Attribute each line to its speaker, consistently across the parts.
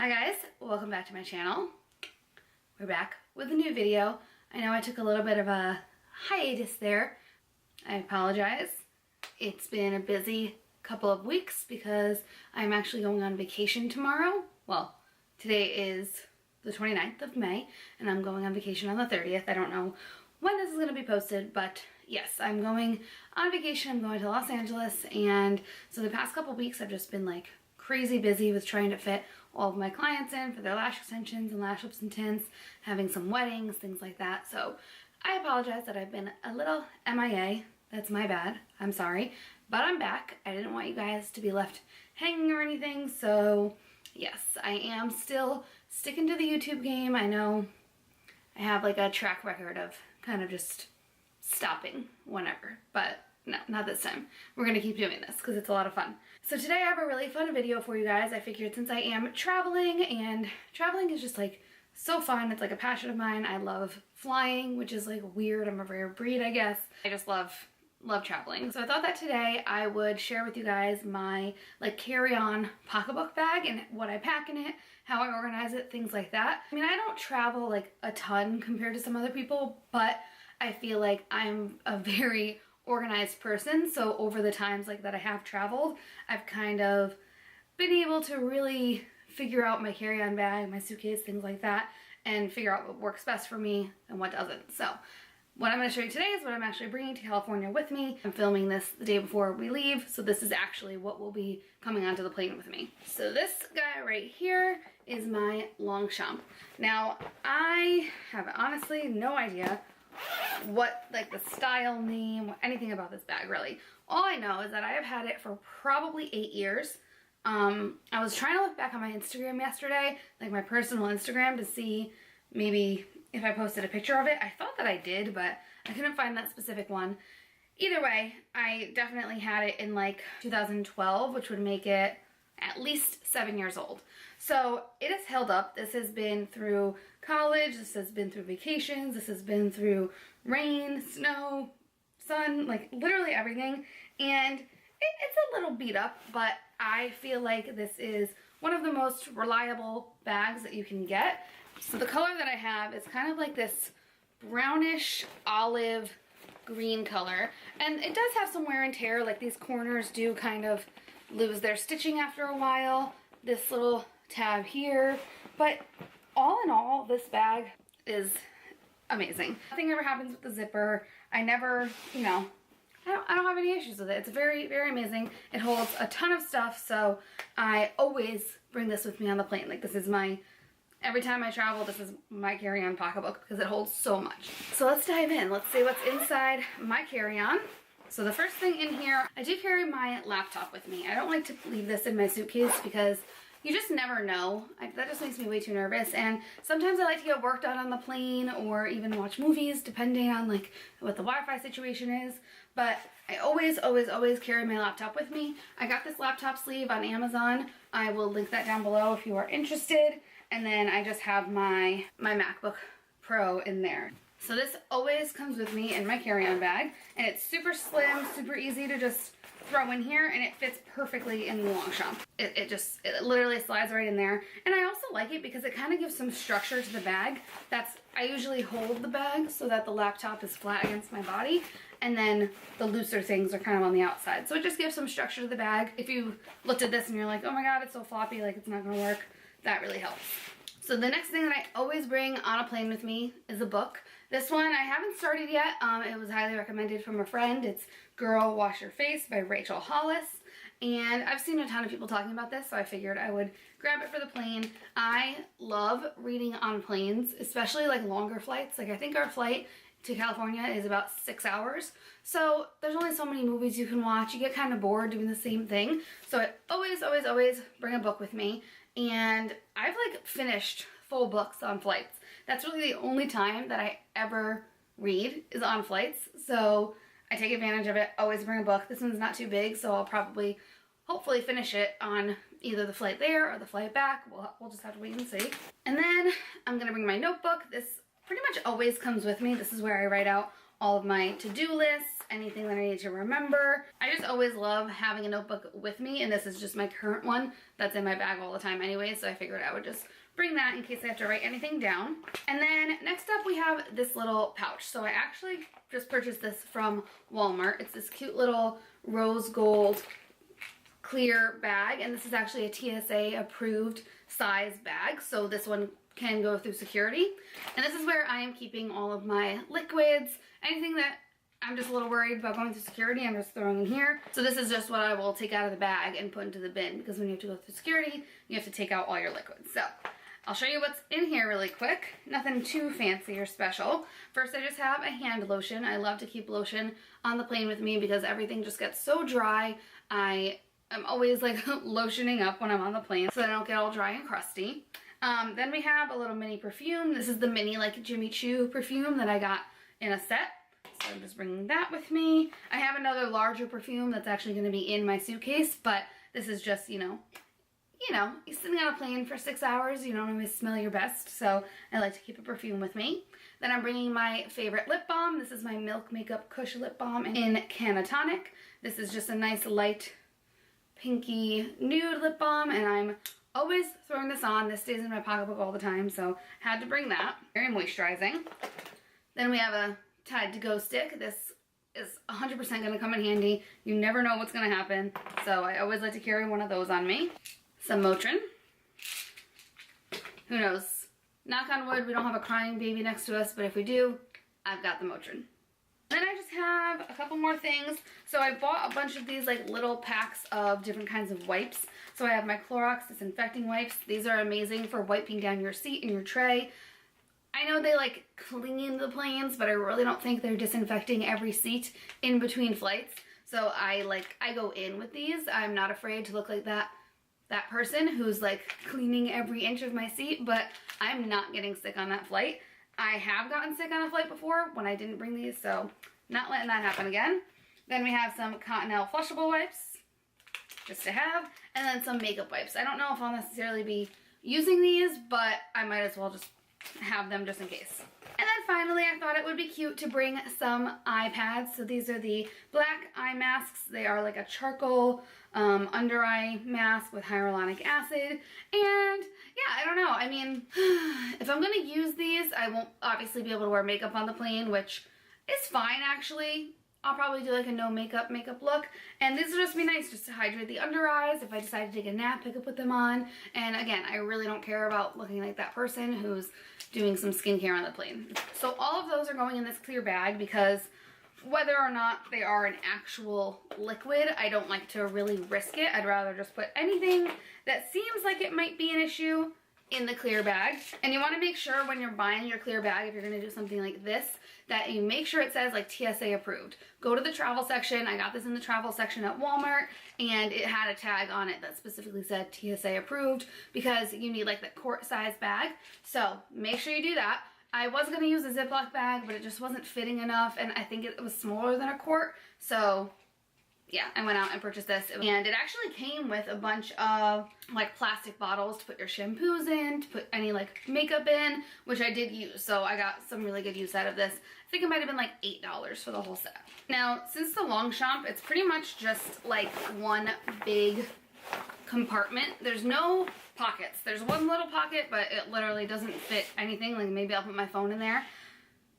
Speaker 1: Hi guys, welcome back to my channel. We're back with a new video. I know I took a little bit of a hiatus there. I apologize. It's been a busy couple of weeks because I'm actually going on vacation tomorrow. Well, today is the 29th of May and I'm going on vacation on the 30th. I don't know when this is going to be posted, but yes, I'm going on vacation. I'm going to Los Angeles, and so the past couple of weeks I've just been like crazy busy with trying to fit all of my clients in for their lash extensions and lash lips and tints, having some weddings, things like that. So I apologize that I've been a little MIA. That's my bad. I'm sorry. But I'm back. I didn't want you guys to be left hanging or anything. So yes, I am still sticking to the YouTube game. I know I have like a track record of kind of just stopping whenever, but no, not this time. We're gonna keep doing this because it's a lot of fun. So today I have a really fun video for you guys. I figured since I am traveling, and traveling is just like so fun. It's like a passion of mine. I love flying, which is like weird. I'm a rare breed, I guess. I just love traveling. So I thought that today I would share with you guys my like carry-on pocketbook bag and what I pack in it, how I organize it, things like that. I mean, I don't travel like a ton compared to some other people, but I feel like I'm a very organized person. So over the times like that I have traveled, I've kind of been able to really figure out my carry-on bag, my suitcase, things like that, and figure out what works best for me and what doesn't. So what I'm going to show you today is what I'm actually bringing to California with me. I'm filming this the day before we leave, so this is actually what will be coming onto the plane with me. So this guy right here is my Longchamp. Now, I have honestly no idea what like the style name, anything about this bag really. All I know is that I have had it for probably 8 years. I was trying to look back on my Instagram yesterday, like my personal Instagram, to see maybe if I posted a picture of it. I thought that I did, but I couldn't find that specific one. Either way, I definitely had it in like 2012, which would make it at least 7 years old. So it has held up. This has been through college, this has been through vacations, this has been through rain, snow, sun, like literally everything. And it's a little beat up, but I feel like this is one of the most reliable bags that you can get. So the color that I have is kind of like this brownish olive green color, and it does have some wear and tear. Like these corners do kind of lose their stitching after a while, this little tab here, but all in all this bag is amazing. Nothing ever happens with the zipper. I never, you know, I don't have any issues with it. It's very, very amazing. It holds a ton of stuff, so I always bring this with me on the plane. Like this is my, every time I travel, this is my carry-on pocketbook because it holds so much. So let's dive in. Let's see what's inside my carry-on. So the first thing in here, I do carry my laptop with me. I don't like to leave this in my suitcase because you just never know. That just makes me way too nervous. And sometimes I like to get work done on the plane or even watch movies depending on like what the Wi-Fi situation is. But I always, always, always carry my laptop with me. I got this laptop sleeve on Amazon. I will link that down below if you are interested. And then I just have my MacBook Pro in there. So this always comes with me in my carry-on bag, and it's super slim, super easy to just throw in here, and it fits perfectly in the Longchamp. It literally slides right in there. And I also like it because it kind of gives some structure to the bag. I usually hold the bag so that the laptop is flat against my body, and then the looser things are kind of on the outside. So it just gives some structure to the bag. If you looked at this and you're like, oh my god, it's so floppy, like it's not gonna work, that really helps. So the next thing that I always bring on a plane with me is a book. This one I haven't started yet. It was highly recommended from a friend. It's Girl Wash Your Face by Rachel Hollis. And I've seen a ton of people talking about this, so I figured I would grab it for the plane. I love reading on planes, especially like longer flights. Like I think our flight to California is about 6 hours. So there's only so many movies you can watch. You get kind of bored doing the same thing. So I always, always, always bring a book with me. And I've like finished full books on flights. That's really the only time that I ever read is on flights. So I take advantage of it, always bring a book. This one's not too big, so I'll probably, hopefully finish it on either the flight there or the flight back. We'll just have to wait and see. And then I'm gonna bring my notebook. This pretty much always comes with me. This is where I write out all of my to-do lists, anything that I need to remember. I just always love having a notebook with me, and this is just my current one that's in my bag all the time anyway, so I figured I would just bring that in case I have to write anything down. And then next up we have this little pouch. So I actually just purchased this from Walmart. It's this cute little rose gold clear bag, and this is actually a TSA approved size bag, so this one can go through security. And this is where I am keeping all of my liquids, anything that I'm just a little worried about going through security, I'm just throwing in here. So this is just what I will take out of the bag and put into the bin, because when you have to go through security, you have to take out all your liquids. So I'll show you what's in here really quick. Nothing too fancy or special. First, I just have a hand lotion. I love to keep lotion on the plane with me because everything just gets so dry. I'm always like lotioning up when I'm on the plane so I don't get all dry and crusty. Then we have a little mini perfume. This is the mini like Jimmy Choo perfume that I got in a set. So I'm just bringing that with me. I have another larger perfume that's actually going to be in my suitcase, but this is just, you know, you're sitting on a plane for 6 hours, you don't always smell your best, so I like to keep a perfume with me. Then I'm bringing my favorite lip balm. This is my Milk Makeup Kush Lip Balm in Canatonic. This is just a nice light pinky nude lip balm, and I'm always throwing this on. This stays in my pocketbook all the time, so had to bring that. Very moisturizing. Then we have a Tide to Go stick. This is 100% going to come in handy. You never know what's going to happen, so I always like to carry one of those on me. Some Motrin. Who knows? Knock on wood, we don't have a crying baby next to us, but if we do, I've got the Motrin. Then I just have a couple more things. So I bought a bunch of these like little packs of different kinds of wipes. So I have my Clorox disinfecting wipes. These are amazing for wiping down your seat and your tray. I know they like clean the planes, but I really don't think they're disinfecting every seat in between flights. So I go in with these. I'm not afraid to look like that person who's like cleaning every inch of my seat, but I'm not getting sick on that flight. I have gotten sick on a flight before when I didn't bring these, so not letting that happen again. Then we have some Cottonelle flushable wipes, just to have, and then some makeup wipes. I don't know if I'll necessarily be using these, but I might as well just have them just in case. And then finally, I thought it would be cute to bring some eye pads. So these are the black eye masks. They are like a charcoal under eye mask with hyaluronic acid. And yeah, I don't know. I mean, if I'm gonna use these, I won't obviously be able to wear makeup on the plane, which is fine actually. I'll probably do like a no makeup look. And these will just be nice just to hydrate the under eyes. If I decide to take a nap, I could put them on. And again, I really don't care about looking like that person who's doing some skincare on the plane. So all of those are going in this clear bag because whether or not they are an actual liquid, I don't like to really risk it. I'd rather just put anything that seems like it might be an issue in the clear bag. And you want to make sure when you're buying your clear bag, if you're going to do something like this, that you make sure it says like TSA approved. Go to the travel section. I got this in the travel section at Walmart, and it had a tag on it that specifically said TSA approved because you need like the quart size bag. So make sure you do that. I was going to use a Ziploc bag, but it just wasn't fitting enough, and I think it was smaller than a quart. So yeah, I went out and purchased this, and it actually came with a bunch of like plastic bottles to put your shampoos in, to put any like makeup in, which I did use, so I got some really good use out of this. I think it might have been like $8 for the whole set. Now, since the Longchamp, it's pretty much just like one big compartment. There's no pockets. There's one little pocket, but it literally doesn't fit anything. Like maybe I'll put my phone in there.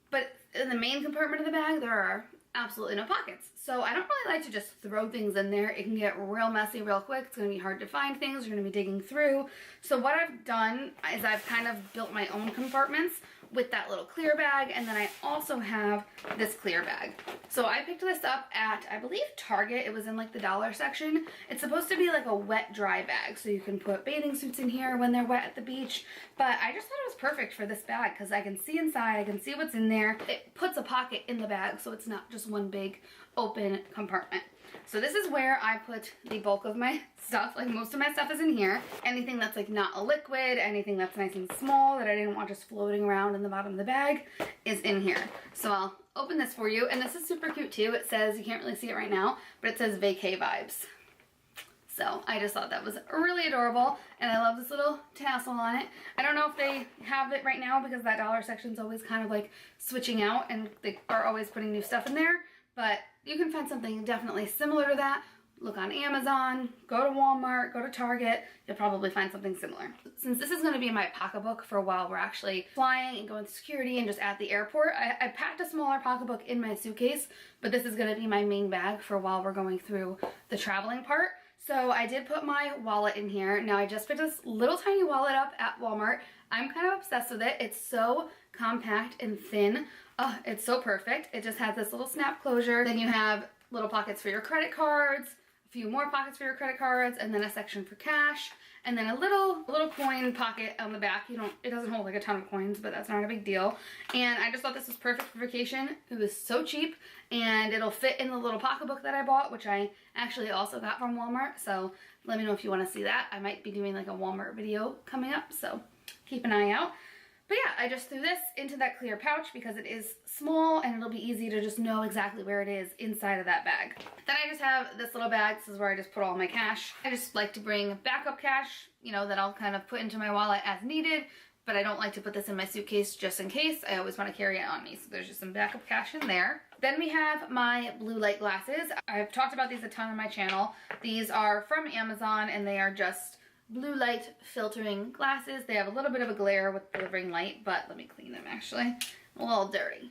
Speaker 1: But in the main compartment of the bag, there are absolutely no pockets. So I don't really like to just throw things in there. It can get real messy real quick. It's going to be hard to find things. You're going to be digging through. So what I've done is I've kind of built my own compartments with that little clear bag, and then I also have this clear bag. So I picked this up at, I believe, Target. It was in like the dollar section. It's supposed to be like a wet dry bag, so you can put bathing suits in here when they're wet at the beach. But I just thought it was perfect for this bag because I can see inside, I can see what's in there. It puts a pocket in the bag, so it's not just one big open compartment. So this is where I put the bulk of my stuff. Like most of my stuff is in here. Anything that's like not a liquid, anything that's nice and small that I didn't want just floating around in the bottom of the bag is in here. So I'll open this for you. And this is super cute too. It says, you can't really see it right now, but it says vacay vibes. So I just thought that was really adorable, and I love this little tassel on it. I don't know if they have it right now because that dollar section's always kind of like switching out and they are always putting new stuff in there. But you can find something definitely similar to that. Look on Amazon, go to Walmart, go to Target, you'll probably find something similar. Since this is going to be my pocketbook for a while we're actually flying and going through security and just at the airport, I packed a smaller pocketbook in my suitcase, but this is going to be my main bag for while we're going through the traveling part. So I did put my wallet in here. Now I just picked this little tiny wallet up at Walmart. I'm kind of obsessed with it. It's so compact and thin. Oh, it's so perfect. It just has this little snap closure. Then you have little pockets for your credit cards, a few more pockets for your credit cards, and then a section for cash, and then a little coin pocket on the back. It doesn't hold like a ton of coins, but that's not a big deal. And I just thought this was perfect for vacation. It was so cheap, and it'll fit in the little pocketbook that I bought, which I actually also got from Walmart. So let me know if you want to see that. I might be doing like a Walmart video coming up, so keep an eye out. But yeah, I just threw this into that clear pouch because it is small and it'll be easy to just know exactly where it is inside of that bag. Then I just have this little bag. This is where I just put all my cash. I just like to bring backup cash, you know, that I'll kind of put into my wallet as needed, but I don't like to put this in my suitcase just in case. I always want to carry it on me, so there's just some backup cash in there. Then we have my blue light glasses. I've talked about these a ton on my channel. These are from Amazon and they are just blue light filtering glasses. They have a little bit of a glare with the ring light, but let me clean them actually. A little dirty.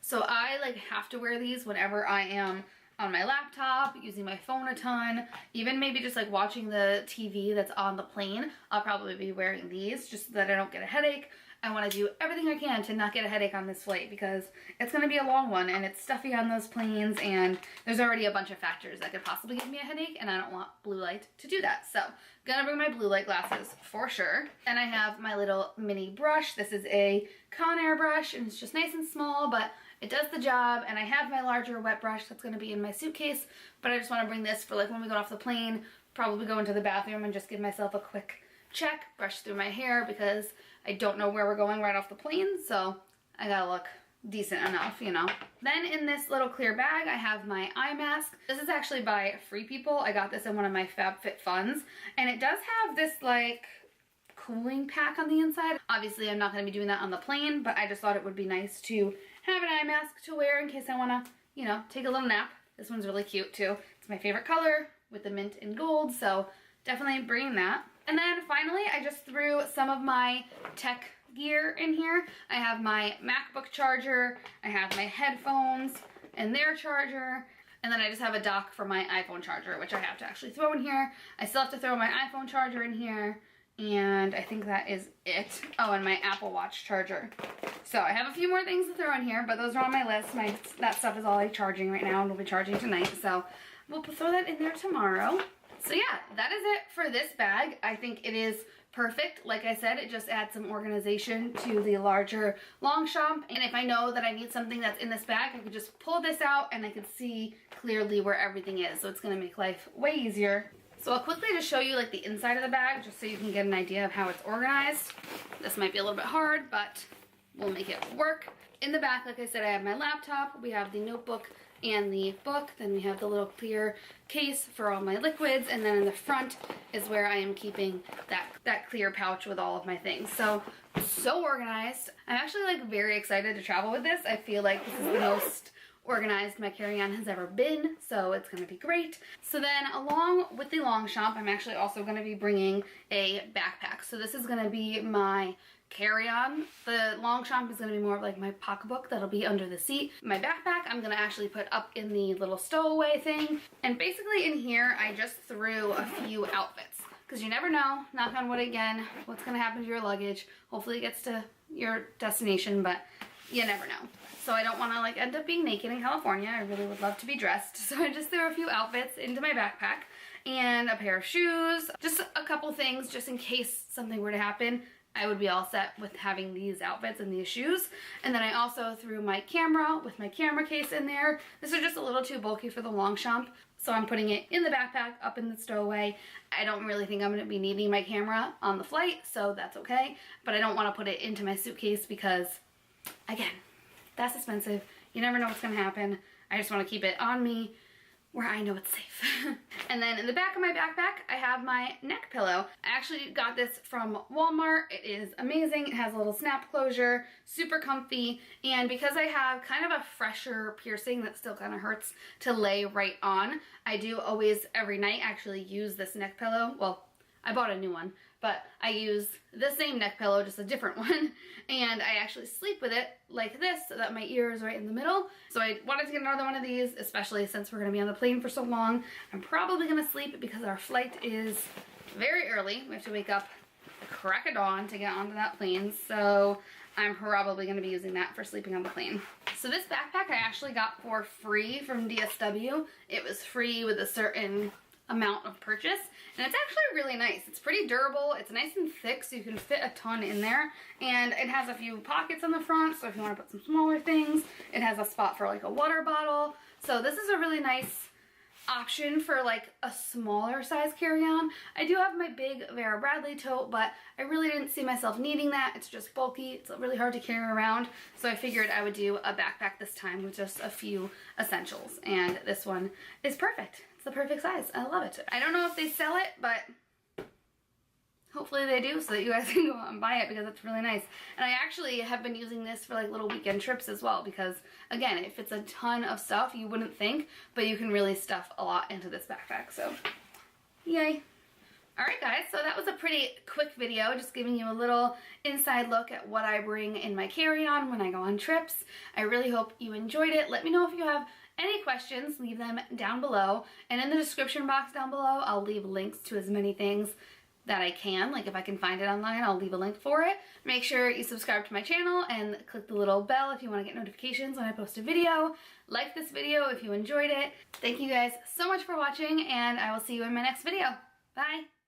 Speaker 1: So I like have to wear these whenever I am on my laptop, using my phone a ton, even maybe just like watching the TV that's on the plane. I'll probably be wearing these just so that I don't get a headache. I want to do everything I can to not get a headache on this flight because it's going to be a long one and it's stuffy on those planes and there's already a bunch of factors that could possibly give me a headache and I don't want blue light to do that. So gonna bring my blue light glasses for sure. Then I have my little mini brush. This is a Conair brush and it's just nice and small, but it does the job. And I have my larger wet brush that's gonna be in my suitcase, but I just want to bring this for like when we get off the plane, probably go into the bathroom and just give myself a quick check, brush through my hair because I don't know where we're going right off the plane, so I gotta look decent enough, you know. Then in this little clear bag, I have my eye mask. This is actually by Free People. I got this in one of my FabFitFuns, and it does have this like cooling pack on the inside. Obviously, I'm not gonna be doing that on the plane, but I just thought it would be nice to have an eye mask to wear in case I wanna, you know, take a little nap. This one's really cute too. It's my favorite color with the mint and gold, so definitely bringing that. And then finally, I just threw some of my tech gear in here. I have my MacBook charger, I have my headphones and their charger, and then I just have a dock for my iPhone charger, which I have to actually throw in here. I still have to throw my iPhone charger in here, and I think that is it. Oh, and my Apple Watch charger. So I have a few more things to throw in here, but those are on my list. That stuff is all like charging right now, and we'll be charging tonight, so we'll throw that in there tomorrow. So yeah, that is it for this bag. I think it is perfect. Like I said, it just adds some organization to the larger Longchamp. And if I know that I need something that's in this bag, I could just pull this out and I could see clearly where everything is. So it's gonna make life way easier. So I'll quickly just show you like the inside of the bag just so you can get an idea of how it's organized. This might be a little bit hard, but we'll make it work. In the back, like I said, I have my laptop, we have the notebook and the book, then we have the little clear case for all my liquids, and then in the front is where I am keeping that clear pouch with all of my things. So organized. I'm actually like very excited to travel with this. I feel like this is the most organized my carry-on has ever been, so it's gonna be great. So then along with the Longchamp, I'm actually also gonna be bringing a backpack. So this is gonna be my carry-on. The Longchamp is going to be more of like my pocketbook that'll be under the seat. My backpack I'm going to actually put up in the little stowaway thing. And basically in here I just threw a few outfits because you never know, knock on wood again, what's going to happen to your luggage. Hopefully it gets to your destination, but you never know. So I don't want to like end up being naked in California. I really would love to be dressed. So I just threw a few outfits into my backpack and a pair of shoes, just a couple things just in case something were to happen. I would be all set with having these outfits and these shoes. And then I also threw my camera with my camera case in there. This is just a little too bulky for the Longchamp, so I'm putting it in the backpack up in the stowaway. I don't really think I'm going to be needing my camera on the flight, so that's okay. But I don't want to put it into my suitcase because, again, that's expensive. You never know what's going to happen. I just want to keep it on me where I know it's safe. And then in the back of my backpack, I have my neck pillow. I actually got this from Walmart. It is amazing. It has a little snap closure, super comfy, and because I have kind of a fresher piercing that still kind of hurts to lay right on, I do always, every night, actually use this neck pillow. Well, I bought a new one, but I use the same neck pillow, just a different one, and I actually sleep with it like this so that my ear is right in the middle. So I wanted to get another one of these, especially since we're gonna be on the plane for so long. I'm probably gonna sleep because our flight is very early. We have to wake up at the crack of dawn to get onto that plane, so I'm probably gonna be using that for sleeping on the plane. So this backpack I actually got for free from DSW. It was free with a certain amount of purchase, and it's actually really nice. It's pretty durable, it's nice and thick, so you can fit a ton in there, and it has a few pockets on the front, so if you want to put some smaller things. It has a spot for like a water bottle, so this is a really nice option for like a smaller size carry-on. I do have my big Vera Bradley tote, but I really didn't see myself needing that. It's just bulky, it's really hard to carry around, so I figured I would do a backpack this time with just a few essentials, and this one is perfect. It's the perfect size. I love it. I don't know if they sell it, but hopefully they do so that you guys can go out and buy it because it's really nice. And I actually have been using this for like little weekend trips as well because, again, it fits a ton of stuff you wouldn't think, but you can really stuff a lot into this backpack, so yay. Alright guys, so that was a pretty quick video, just giving you a little inside look at what I bring in my carry-on when I go on trips. I really hope you enjoyed it. Let me know if you have any questions, leave them down below, and in the description box down below I'll leave links to as many things that I can. Like if I can find it online, I'll leave a link for it. Make sure you subscribe to my channel and click the little bell if you want to get notifications when I post a video. Like this video if you enjoyed it. Thank you guys so much for watching, and I will see you in my next video. Bye!